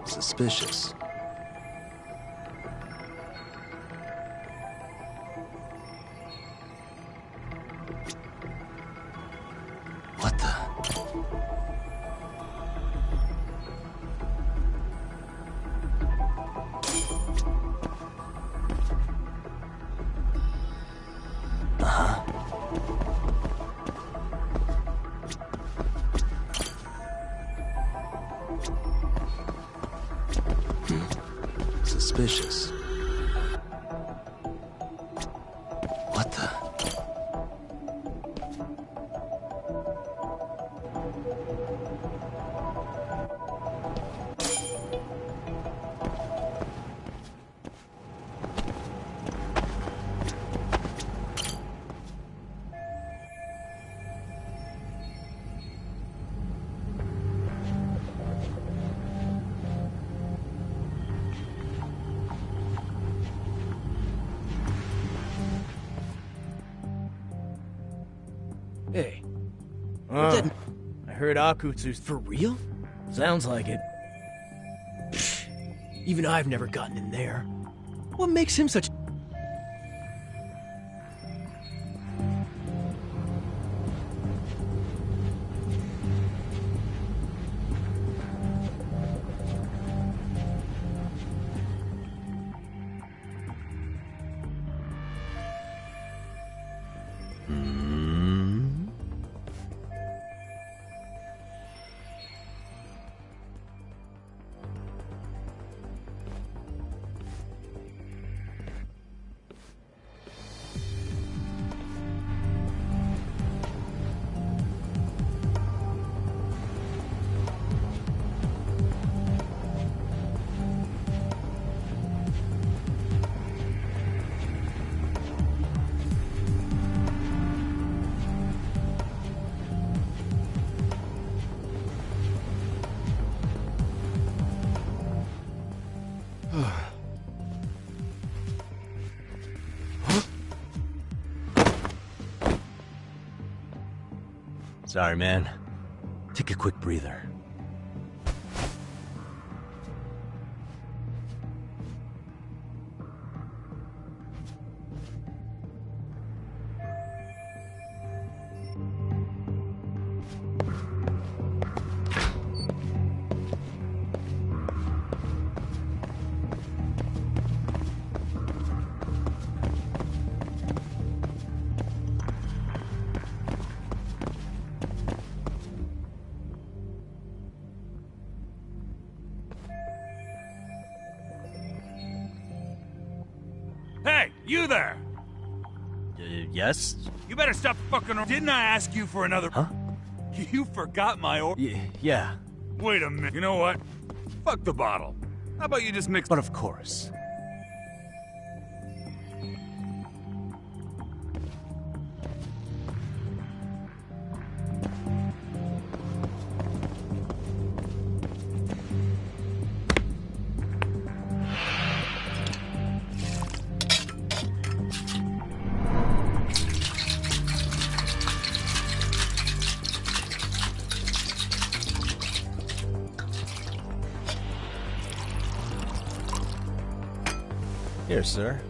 Suspicious. What the? Suspicious. What the? Hey. I heard Akutsu's for real? Sounds like it. Pfft, even I've never gotten in there. What makes him such... Sorry, man. Take a quick breather. Hey, you there! Yes? You better stop fucking around. Didn't I ask you for another... Huh? You forgot my order. Yeah. Wait a minute. You know what? Fuck the bottle. How about you just mix... But of course. Here, sir.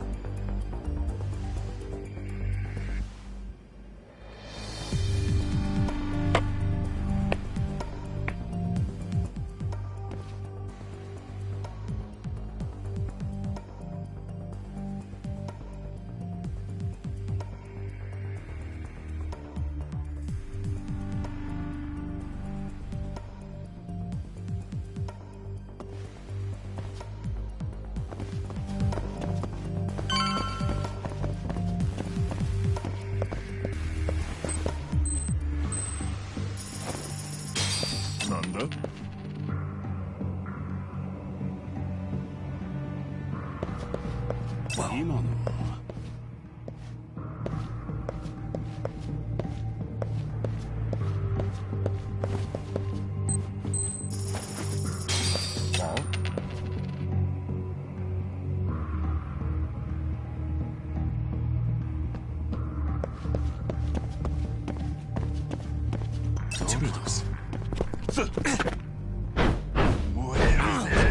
Muere.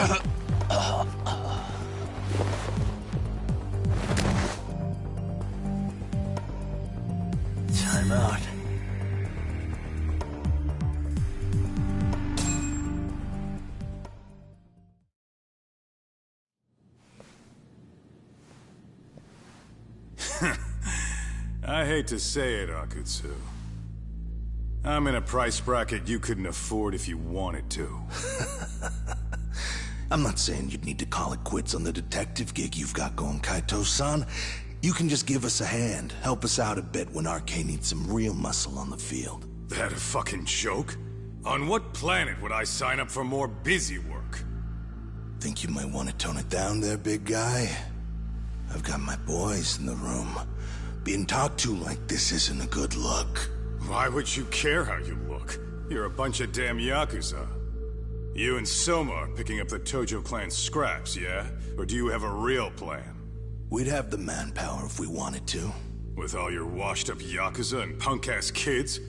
Time out. I hate to say it, Akutsu. I'm in a price bracket you couldn't afford if you wanted to. I'm not saying you'd need to call it quits on the detective gig you've got going, Kaito-san. You can just give us a hand, help us out a bit when Arcane needs some real muscle on the field. That a fucking joke? On what planet would I sign up for more busy work? Think you might want to tone it down there, big guy? I've got my boys in the room. Being talked to like this isn't a good look. Why would you care how you look? You're a bunch of damn Yakuza. You and Soma are picking up the Tojo clan scraps, yeah? Or do you have a real plan? We'd have the manpower if we wanted to. With all your washed-up Yakuza and punk-ass kids?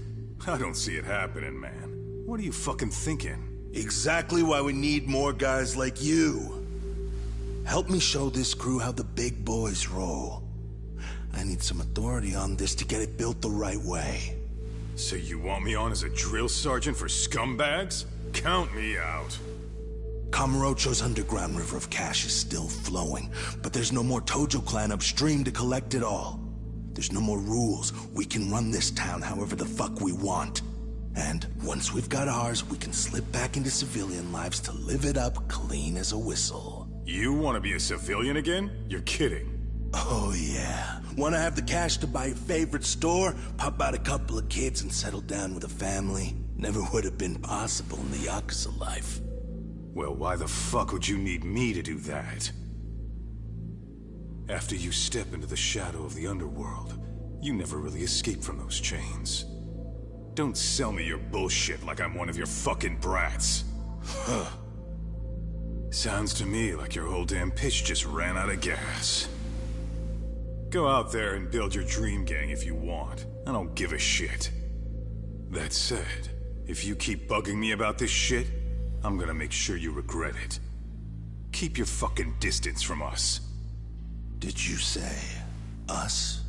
I don't see it happening, man. What are you fucking thinking? Exactly why we need more guys like you. Help me show this crew how the big boys roll. I need some authority on this to get it built the right way. So you want me on as a drill sergeant for scumbags? Count me out. Kamurocho's underground river of cash is still flowing, but there's no more Tojo clan upstream to collect it all. There's no more rules. We can run this town however the fuck we want. And once we've got ours, we can slip back into civilian lives to live it up clean as a whistle. You want to be a civilian again? You're kidding. Oh yeah. Want to have the cash to buy your favorite store, pop out a couple of kids and settle down with a family? Never would have been possible in the Yakuza life. Well, why the fuck would you need me to do that? After you step into the shadow of the underworld, you never really escape from those chains. Don't sell me your bullshit like I'm one of your fucking brats. Huh. Sounds to me like your whole damn pitch just ran out of gas. Go out there and build your dream gang if you want. I don't give a shit. That said, if you keep bugging me about this shit, I'm gonna make sure you regret it. Keep your fucking distance from us. Did you say us?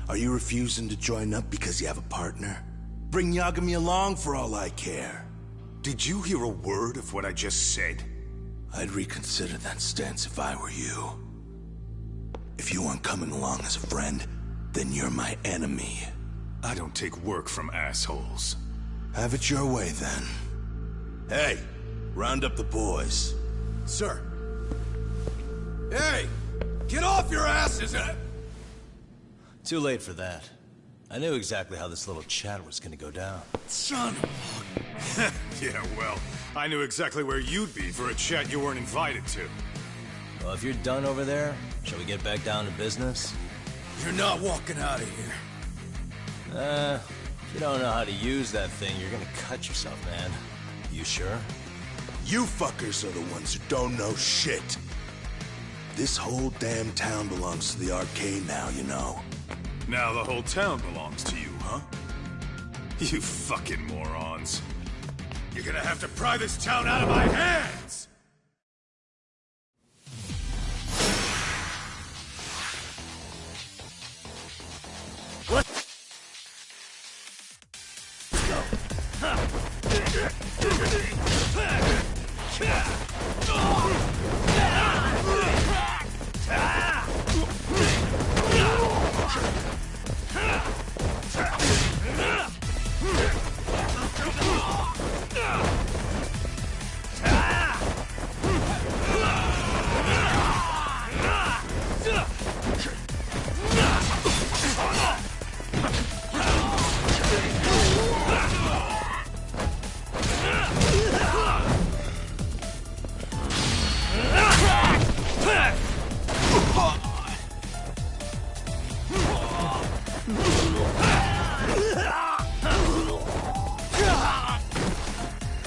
Are you refusing to join up because you have a partner? Bring Yagami along for all I care. Did you hear a word of what I just said? I'd reconsider that stance if I were you. If you aren't coming along as a friend, then you're my enemy. I don't take work from assholes. Have it your way, then. Hey, round up the boys. Sir. Hey! Get off your asses! Too late for that. I knew exactly how this little chat was gonna go down. Son of Yeah, well, I knew exactly where you'd be for a chat you weren't invited to. Well, if you're done over there, shall we get back down to business? You're not walking out of here. If you don't know how to use that thing, you're gonna cut yourself, man. You sure? You fuckers are the ones who don't know shit. This whole damn town belongs to the arcade now, you know. Now the whole town belongs to you, huh? You fucking morons. You're gonna have to pry this town out of my hands! What?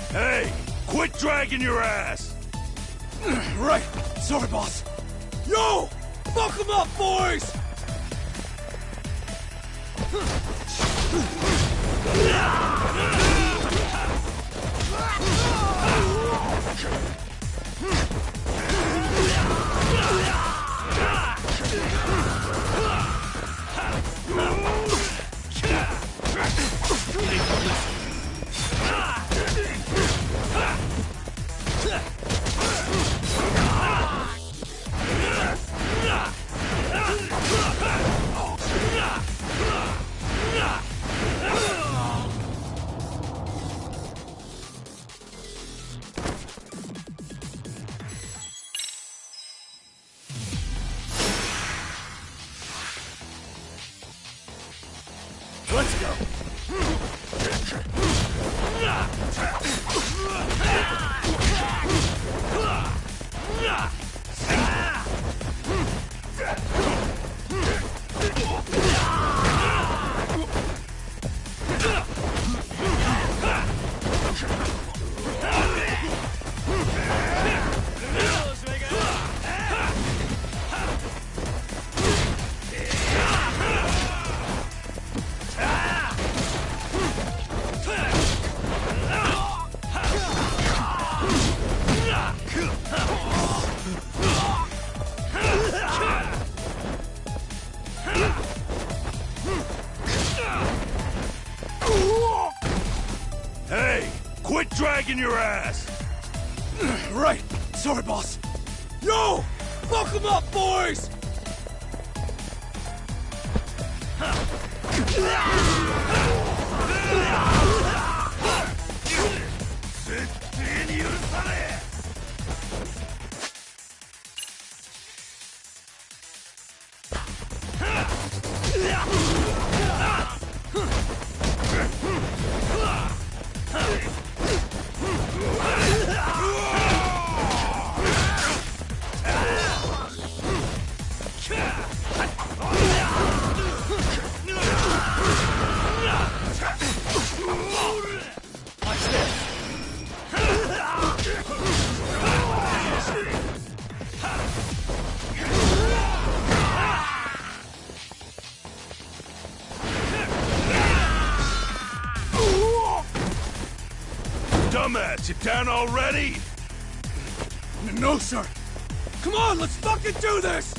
Hey! Quit dragging your ass! Right! Sorry, boss. Yo! Fuck them up, boys! Hey, quit dragging your ass! Right. Sorry, boss. Yo! Fuck them up, boys! Dumbass, you down already? No, sir. Come on, let's fucking do this!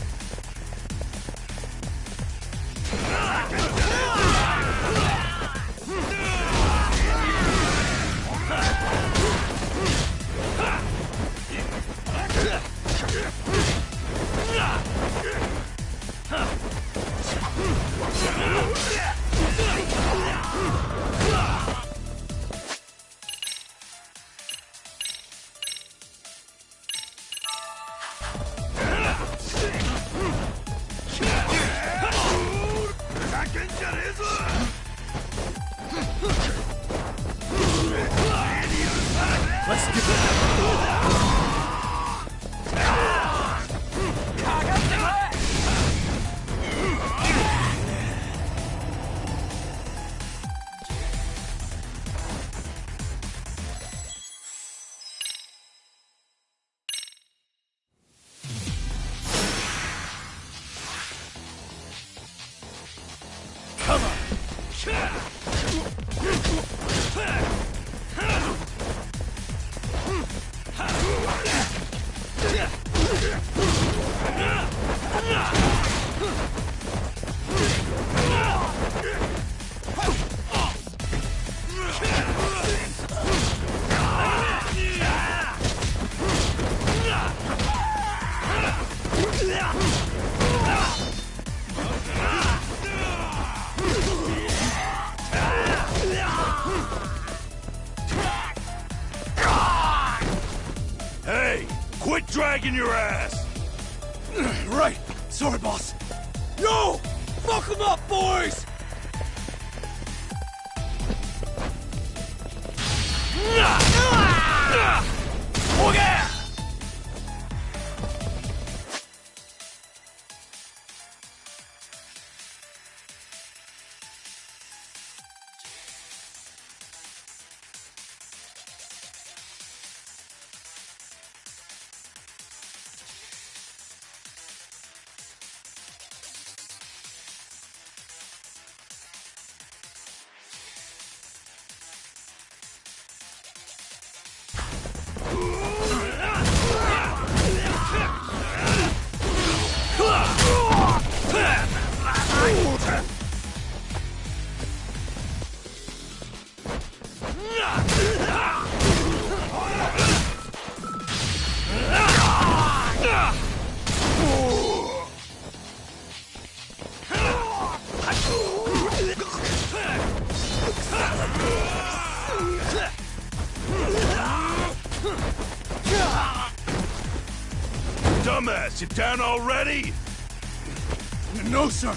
Hey, quit dragging your ass! Right. Sorry, boss. Yo! Fuck them up, boys! Dumbass, you down already? No, sir.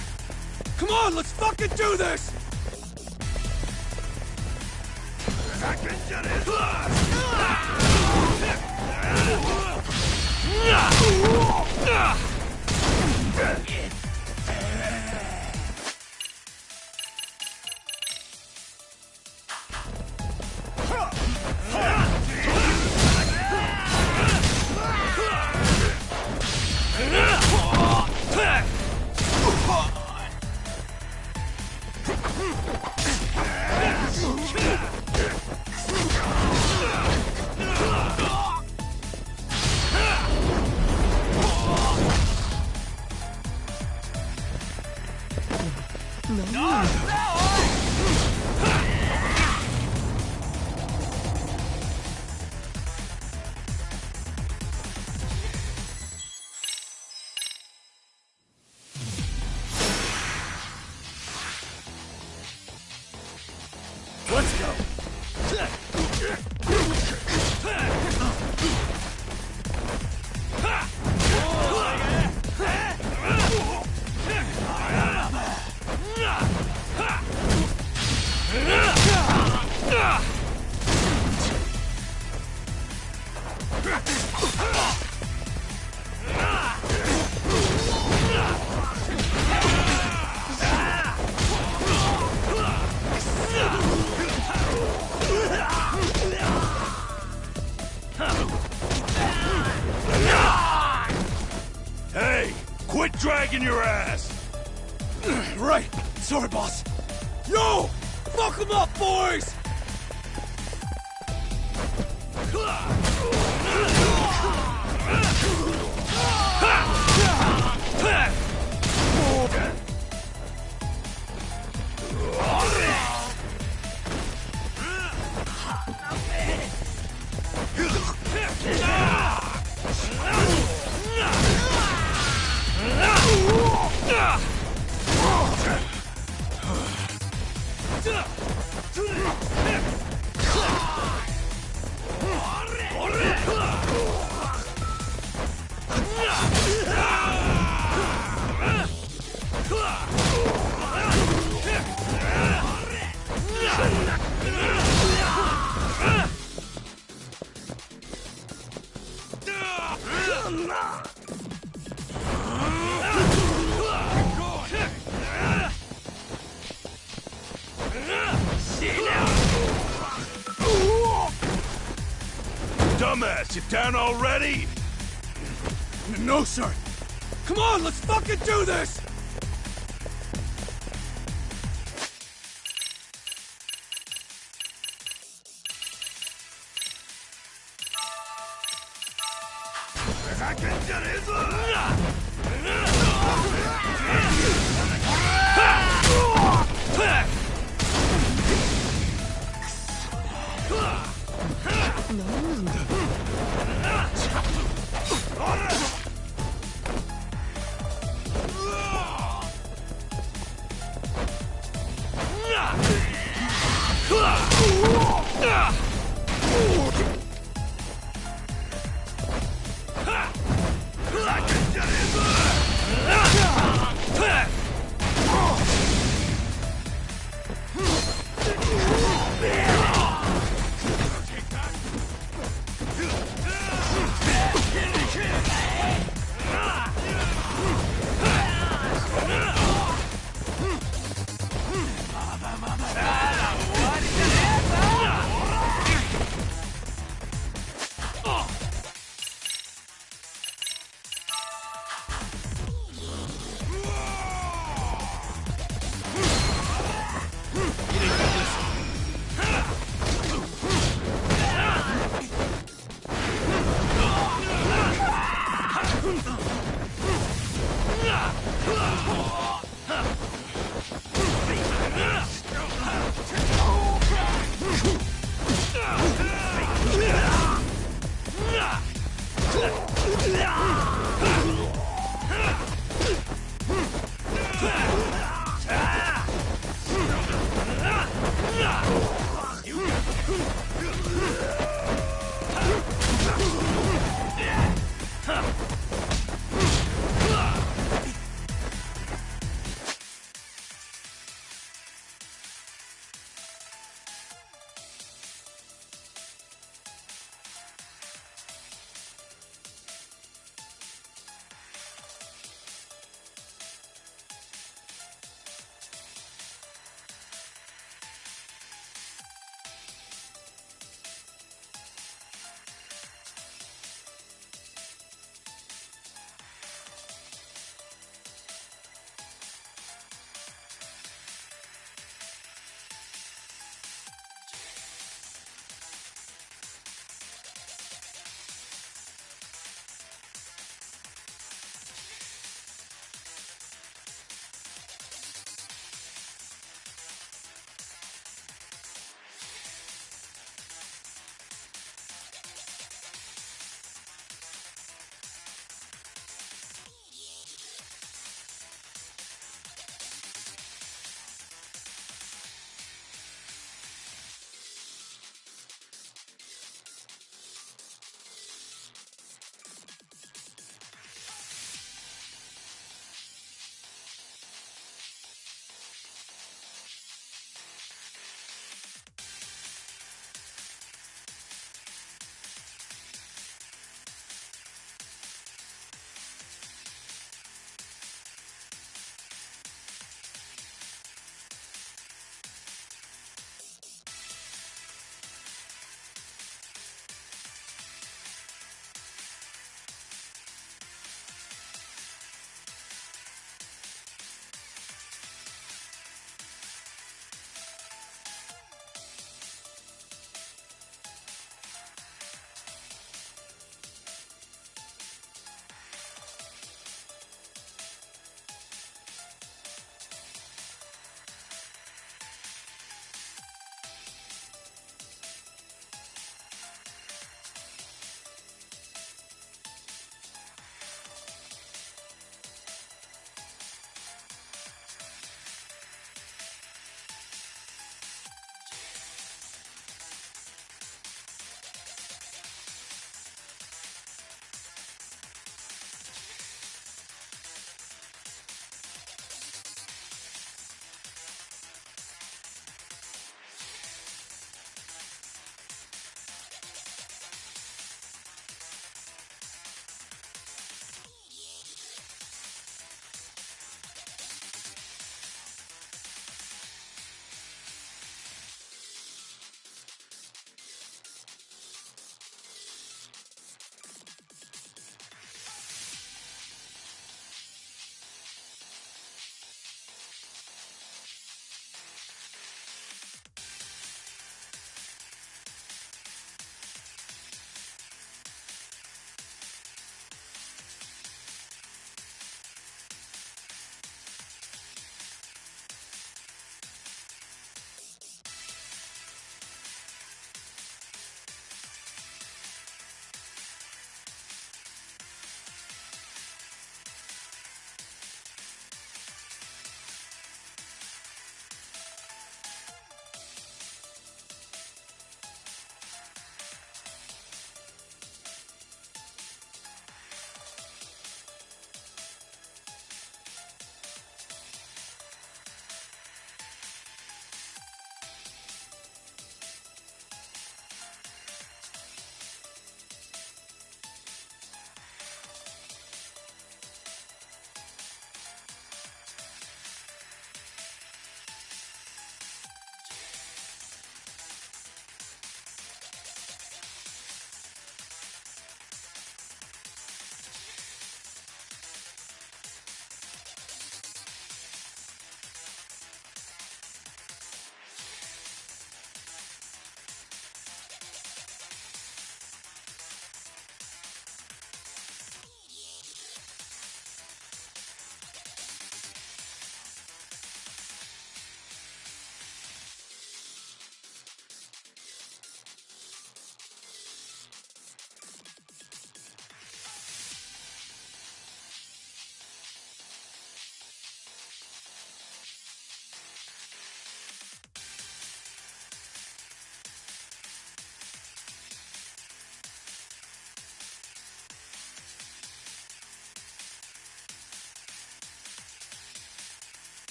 Come on, let's fucking do this! Let's go. Hey, quit dragging your ass! Right, sorry, boss. Yo, fuck them up, boys! Dumbass, you down already? No, sir. Come on, let's fucking do this!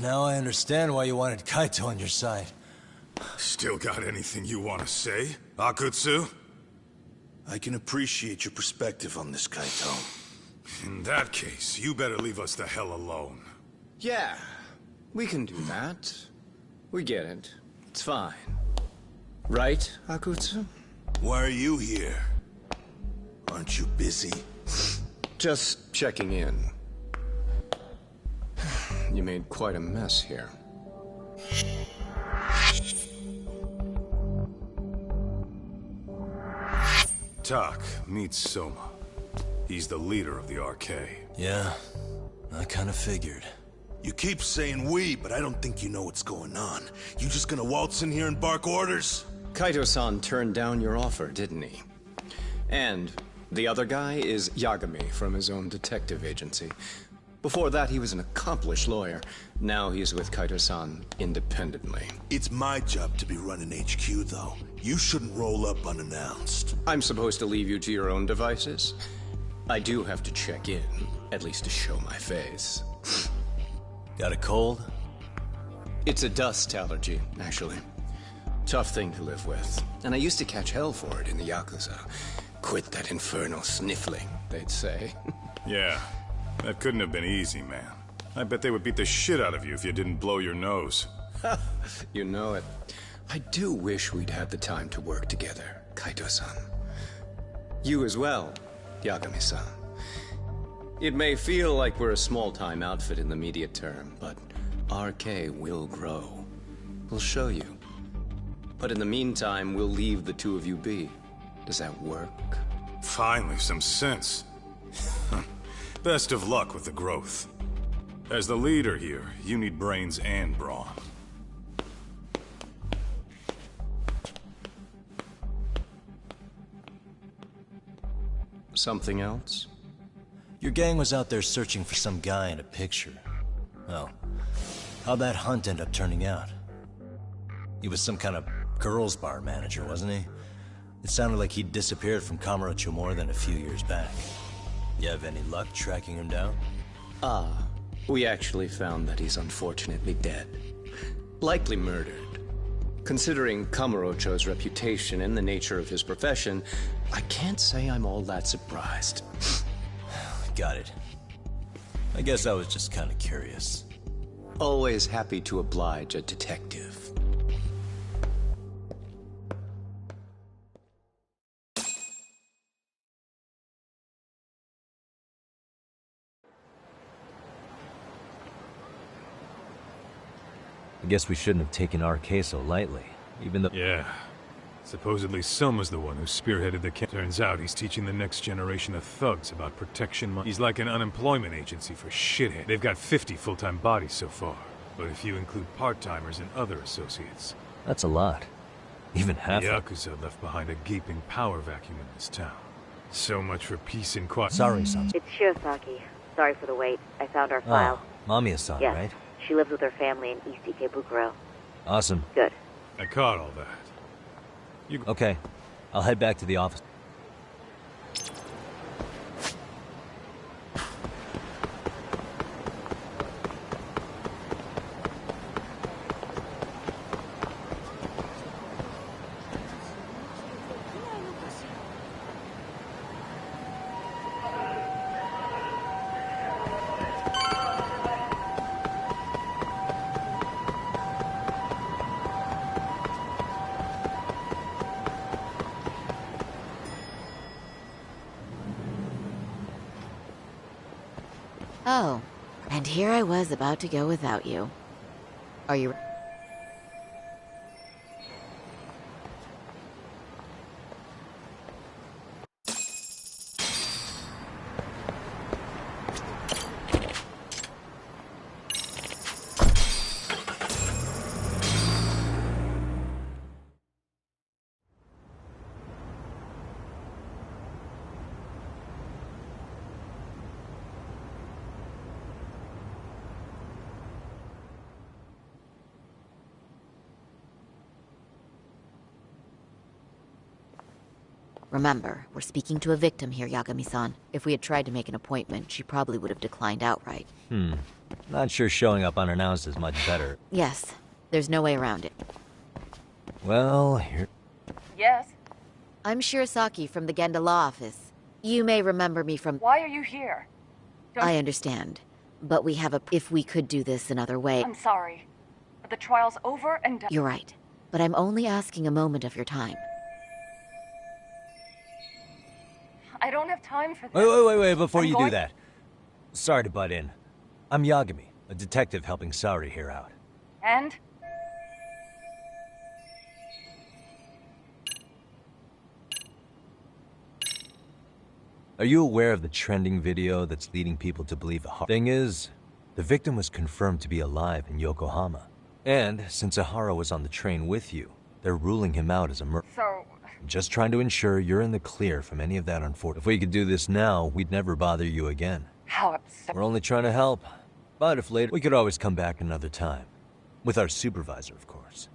Now I understand why you wanted Kaito on your side. Still got anything you want to say, Akutsu? I can appreciate your perspective on this, Kaito. In that case, you better leave us the hell alone. Yeah, we can do that. We get it. It's fine. Right, Akutsu? Why are you here? Aren't you busy? Just checking in. You made quite a mess here. Tak, meet Soma. He's the leader of the RK. Yeah, I kinda figured. You keep saying we, but I don't think you know what's going on. You just gonna waltz in here and bark orders? Kaito-san turned down your offer, didn't he? And the other guy is Yagami from his own detective agency. Before that, he was an accomplished lawyer. Now he's with Kaito-san independently. It's my job to be running HQ, though. You shouldn't roll up unannounced. I'm supposed to leave you to your own devices? I do have to check in, at least to show my face. Got a cold? It's a dust allergy, actually. Tough thing to live with. And I used to catch hell for it in the Yakuza. Quit that infernal sniffling, they'd say. Yeah, that couldn't have been easy, man. I bet they would beat the shit out of you if you didn't blow your nose. You know it. I do wish we'd had the time to work together, Kaito-san. You as well, Yagami-san. It may feel like we're a small-time outfit in the immediate term, but RK will grow. We'll show you. But in the meantime, we'll leave the two of you be. Does that work? Finally, some sense. Best of luck with the growth. As the leader here, you need brains and brawn. Something else? Your gang was out there searching for some guy in a picture. Well, how'd that hunt end up turning out? He was some kind of girls' bar manager, wasn't he? It sounded like he'd disappeared from Kamurocho more than a few years back. You have any luck tracking him down? We actually found that he's unfortunately dead. Likely murdered. Considering Kamurocho's reputation and the nature of his profession, I can't say I'm all that surprised. Got it. I guess I was just kind of curious. Always happy to oblige a detective. I guess we shouldn't have taken RK so lightly, even though— Yeah. Supposedly Soma's the one who spearheaded the camp. Turns out he's teaching the next generation of thugs about protection money. He's like an unemployment agency for shithead. They've got 50 full-time bodies so far. But if you include part-timers and other associates... That's a lot. Even half— The Yakuza left behind a gaping power vacuum in this town. So much for peace and quiet. Sorry, son. It's Shirosaki. Sorry for the wait. I found our file. Mamiya-san, Yes. right? She lives with her family in East Ikebukuro. Awesome. Good. I caught all that. Okay. I'll head back to the office. Oh, and here I was about to go without you. Are you... Remember, we're speaking to a victim here, Yagami-san. If we had tried to make an appointment, she probably would have declined outright. Not sure showing up unannounced is much better. Yes, there's no way around it. Well, here... Yes? I'm Shirasaki from the Genda Law Office. You may remember me from... Why are you here? I understand. But we have a... If we could do this another way... I'm sorry. But the trial's over and done. You're right. But I'm only asking a moment of your time. I don't have time for this. Wait, before you do that. Sorry to butt in. I'm Yagami, a detective helping Saori here out. And? Are you aware of the trending video that's leading people to believe Thing is, the victim was confirmed to be alive in Yokohama. And since Ahara was on the train with you, they're ruling him out as a murderer. So... Just trying to ensure you're in the clear from any of that unfortunate. If we could do this now, we'd never bother you again. How absurd. We're only trying to help. But if later, we could always come back another time. With our supervisor, of course.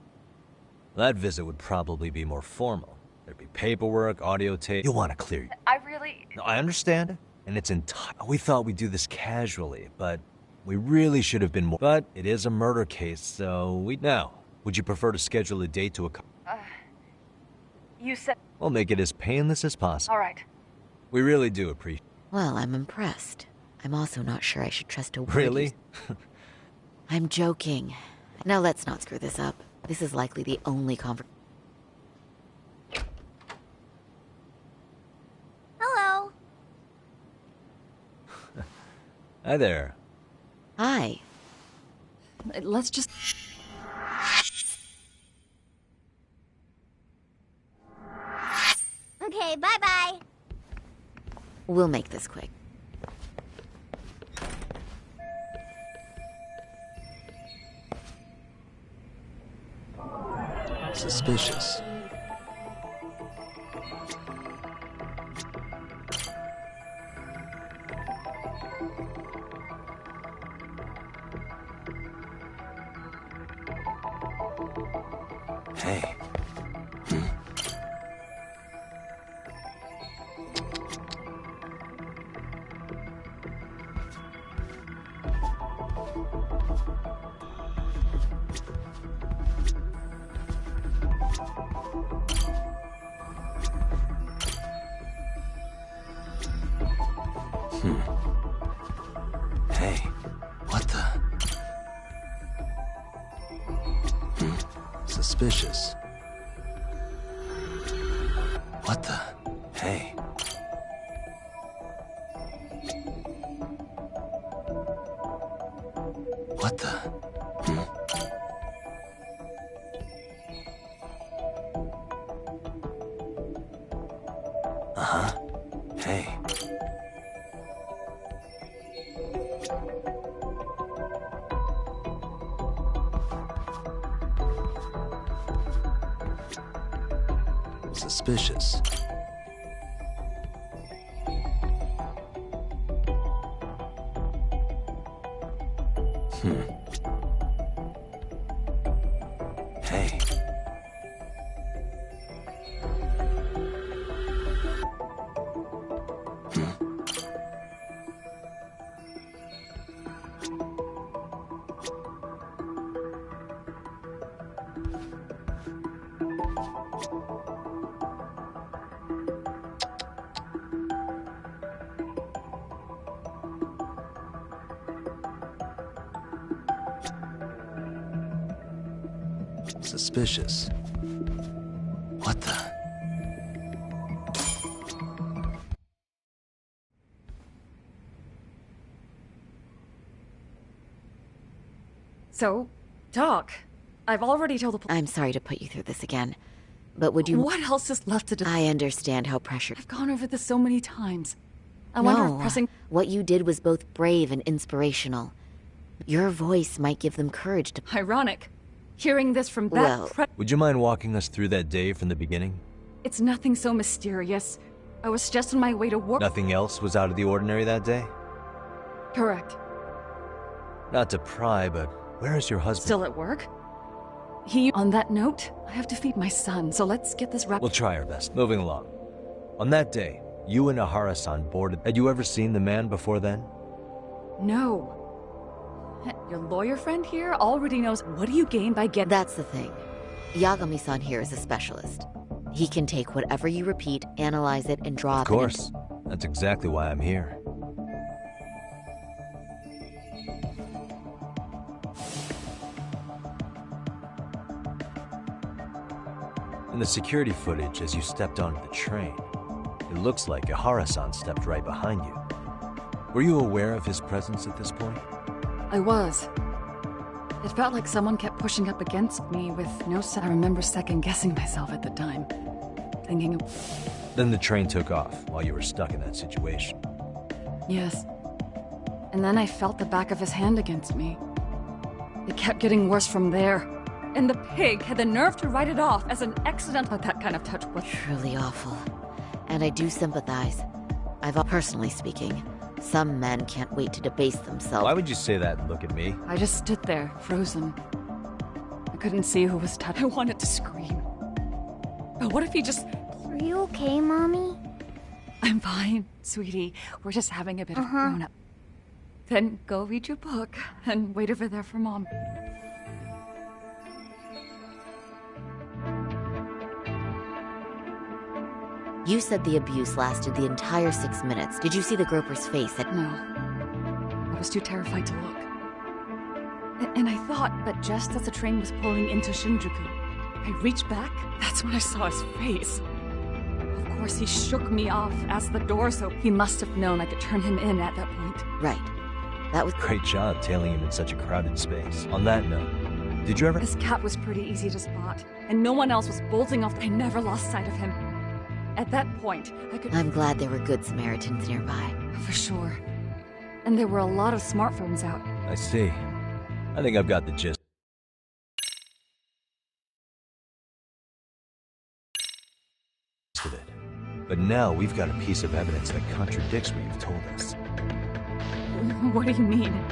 That visit would probably be more formal. There'd be paperwork, audio tape. You'll want to clear. I really... No, I understand. And it's we thought we'd do this casually, but we really should have been more. But it is a murder case, so Now, would you prefer to schedule a date to You said... We'll make it as painless as possible. All right. We really do appreciate... Well, I'm impressed. I'm also not sure I should trust a word. Really? I'm joking. Now let's not screw this up. This is likely the only conversation. Hello. Hi there. Hi. Let's just... Okay, bye-bye. We'll make this quick. Suspicious. Hey. Hey, what the? Suspicious. What the? Hey. What the? Uh-huh. Hey. Suspicious. Hey. Suspicious. What the? So, talk. I've already told the police. I'm sorry to put you through this again, but would you... What else is left to do? I understand how pressured... I've gone over this so many times. I wonder if pressing... What you did was both brave and inspirational. Your voice might give them courage to... Ironic. Hearing this from that... Would you mind walking us through that day from the beginning? It's nothing so mysterious. I was just on my way to work. Nothing else was out of the ordinary that day? Correct. Not to pry, but where is your husband? Still at work? On that note, I have to feed my son, so let's get this wrapped. We'll try our best. Moving along. On that day, you and Ahara-san boarded. Had you ever seen the man before then? No. Your lawyer friend here already knows. What do you gain by getting... That's the thing. Yagami-san here is a specialist. He can take whatever you repeat, analyze it, and draw up. Of course. That's exactly why I'm here. In the security footage, as you stepped onto the train, it looks like Ahara-san stepped right behind you. Were you aware of his presence at this point? I was. It felt like someone kept pushing up against me with no sense. I remember second-guessing myself at the time. Thinking... Then the train took off while you were stuck in that situation. Yes. And then I felt the back of his hand against me. It kept getting worse from there. And the pig had the nerve to write it off as an accident. That kind of touch was... Truly awful. And I do sympathize. Personally speaking, some men can't wait to debase themselves. Why would you say that and look at me? I just stood there, frozen. I couldn't see who was touched. I wanted to scream. But what if he just... Are you okay, Mommy? I'm fine, sweetie. We're just having a bit of grown-up. Then go read your book and wait over there for Mom. You said the abuse lasted the entire 6 minutes. Did you see the groper's face at... No. I was too terrified to look. And I thought that just as the train was pulling into Shinjuku, I reached back. That's when I saw his face. Of course, he shook me off as the doors opened. He must have known I could turn him in at that point. Right. That was... Great job tailing him in such a crowded space. On that note, did you ever... His cap was pretty easy to spot, and no one else was bolting off. I never lost sight of him. At that point, I could... I'm glad there were good Samaritans nearby. For sure. And there were a lot of smartphones out. I see. I think I've got the gist of it. But now we've got a piece of evidence that contradicts what you've told us. What do you mean?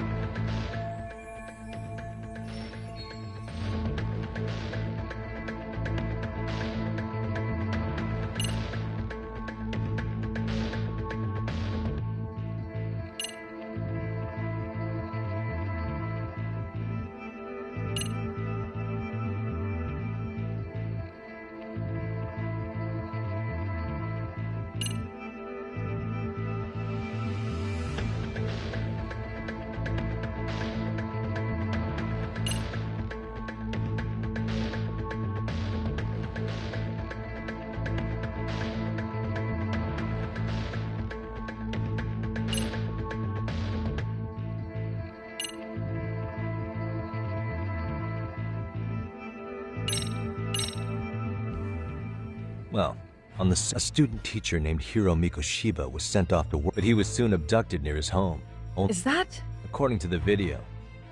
Well, a student teacher named Hiro Mikoshiba was sent off to work, but he was soon abducted near his home. Is that? According to the video,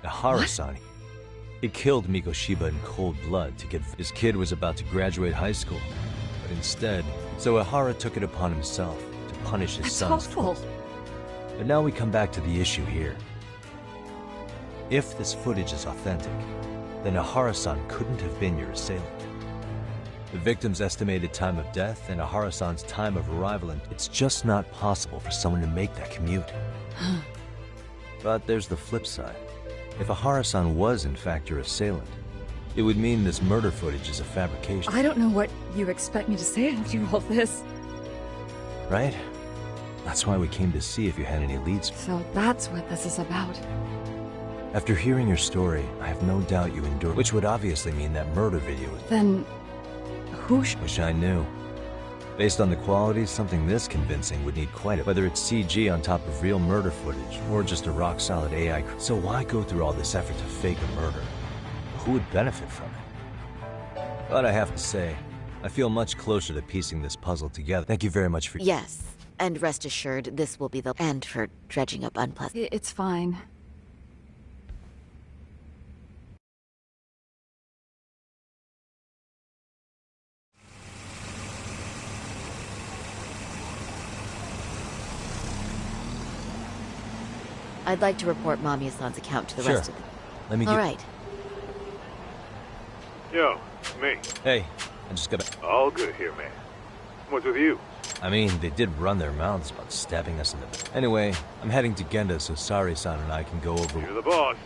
Ahara-san, he killed Mikoshiba in cold blood to get... His kid was about to graduate high school, but instead... So Ahara took it upon himself to punish his son's... That's awful. But now we come back to the issue here. If this footage is authentic, then Ahara-san couldn't have been your assailant. The victim's estimated time of death and Ahara-san's time of arrival, and it's just not possible for someone to make that commute. But there's the flip side. If Ahara-san was in fact your assailant, it would mean this murder footage is a fabrication. I don't know what you expect me to say after all this. Right? That's why we came to see if you had any leads. So that's what this is about. After hearing your story, I have no doubt you endured, which would obviously mean that murder video is... Then... who Wish I knew. Based on the quality, something this convincing would need quite a... Whether it's CG on top of real murder footage, or just a rock-solid AI... So why go through all this effort to fake a murder? Who would benefit from it? But I have to say, I feel much closer to piecing this puzzle together. Thank you very much for... Yes, and rest assured, this will be the end for dredging up unpleasant... It's fine. I'd like to report Mamiya-san's account to the rest of them. Let me All right. Yo, me. Hey, I just got All good here, man. What's with you? I mean, they did run their mouths about stabbing us in the back. Anyway, I'm heading to Genda so Sari-san and I can go over... You're the boss.